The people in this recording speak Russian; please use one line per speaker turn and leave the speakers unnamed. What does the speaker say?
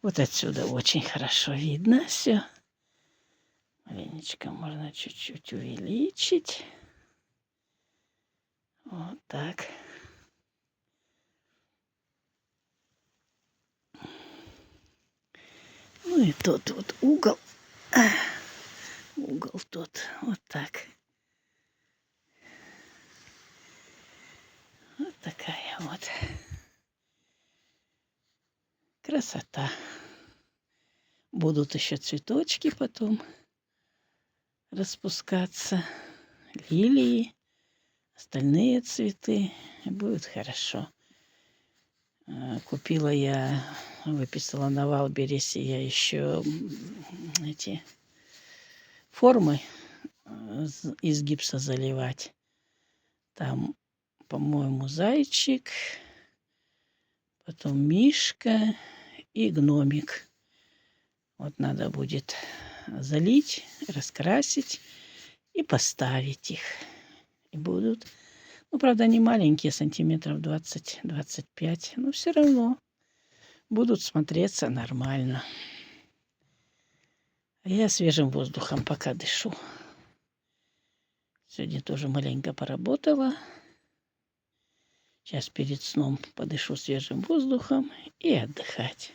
Вот отсюда очень хорошо видно все. Маленечко можно чуть-чуть увеличить. Вот так. Ну и тот вот угол. Угол тот. Вот так. Вот такая вот красота. Будут еще цветочки потом распускаться. Лилии, остальные цветы. И будет хорошо. Купила я, выписала на Валбересе я еще эти формы из гипса заливать. Там, по-моему, зайчик, потом мишка и гномик. Вот надо будет залить, раскрасить и поставить их. И будут, ну, правда, не маленькие, сантиметров 20-25, но все равно будут смотреться нормально. А я свежим воздухом пока дышу. Сегодня тоже маленько поработала. Сейчас перед сном подышу свежим воздухом и отдыхать.